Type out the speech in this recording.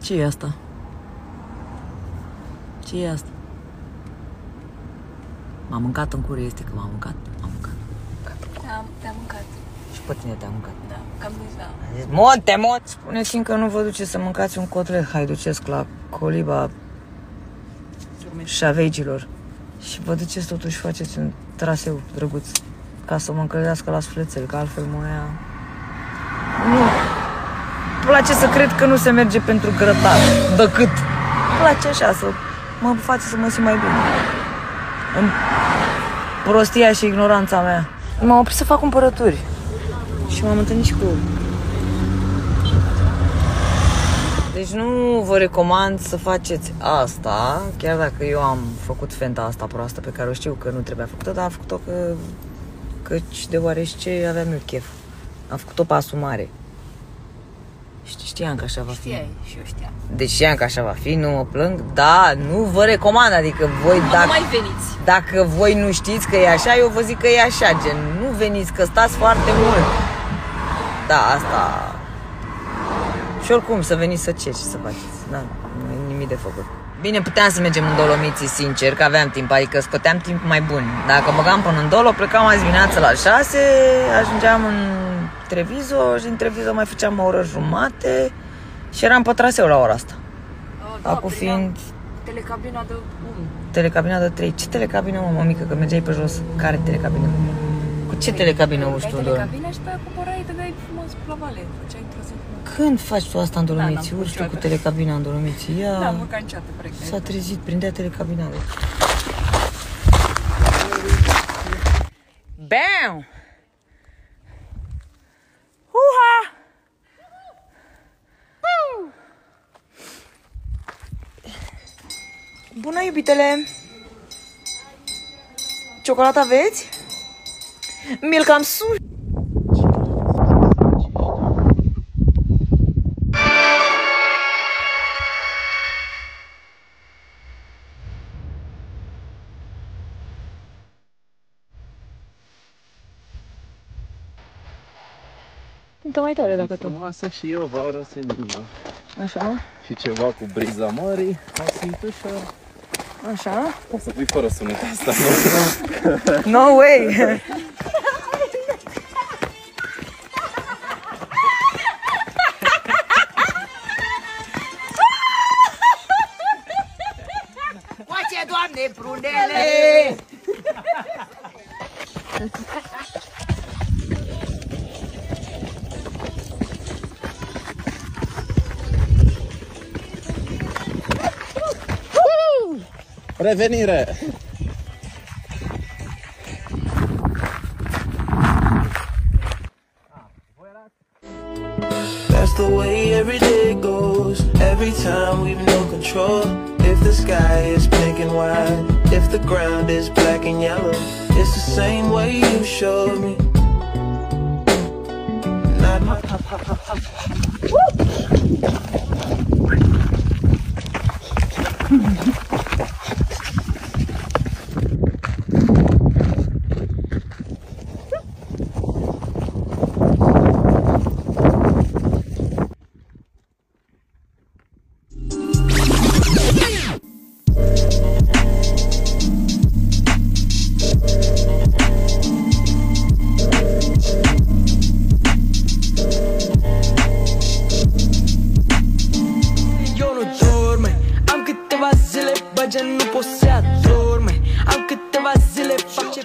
Ce e asta? Ce e asta? M-am mâncat în curie, este că m-am mâncat. Te-am mâncat. Și pe tine te-am mâncat. Da, cam deja. Monte, mot! Spuneți-mi că nu vă duceți să mâncați un cotlet haiducesc la coliba șavegilor. Și vă duceți totuși faceți un traseu drăguț ca să mă încălzească la sufletel, că altfel mă ia... Nu. Îmi place să cred că nu se merge pentru grătar, decât. Îmi place așa, să mă face să mă simt mai bine. În prostia și ignoranța mea. M-am oprit să fac cumpărături. Și m-am întâlnit și cu... Deci nu vă recomand să faceți asta, chiar dacă eu am făcut fenta asta proastă pe care o știu că nu trebuia făcută, dar am făcut-o căci deoarece aveam eu chef. Am făcut-o pe asumare. Știam că așa va fi. Știai, și eu știam. Deci știam că așa va fi, nu mă plâng, da, nu vă recomand, adică voi Nu dacă... mai veniți. Dacă voi nu știți că e așa, eu vă zic că e așa, gen, nu veniți, că stați foarte mult. Da, asta... Și oricum, să veniți să ce să faceți, da, nu e nimic de făcut. Bine, puteam să mergem în Dolomiții, sincer, că aveam timp, adică scoteam timp mai bun. Dacă băgam până în Dolo, plecam azi dimineața la 6, ajungeam în Treviso și în Treviso mai făceam o oră jumate și eram pe traseu la ora asta. Da, Acum fiind... Telecabina de 1. Telecabina de 3. Ce telecabină, mă, mică, că mergeai pe jos? Care telecabină? Cu ce telecabină urci tu în Dolo? Telecabina și pe aia cumpărai, te dai frumos la vale, făceai într-o zi. Când faci tu asta în Dolomiții? Da, urci tu cu telecabina în Dolomiții? Ia... Da, mă canciată, pregătit. S-a trezit, prindea telecabina. Bam! Uha! Bună, iubitele! Ciocolată aveți? Milk am sus. Cântă mai tare dacă tu. Frumoasă și eu vară senină. Așa? Și ceva cu briza mării, o simt ușor. Așa? O să pui fără sunet asta, nu? No way! Face, Doamne, prunele! Revenire! That's the way every day goes. Every time we've no control. If the sky is pink and white, if the ground is black and yellow, it's the same way you showed me. Not my Am câteva zile, bă, gen nu pot să adorme. Am câteva zile, fac ce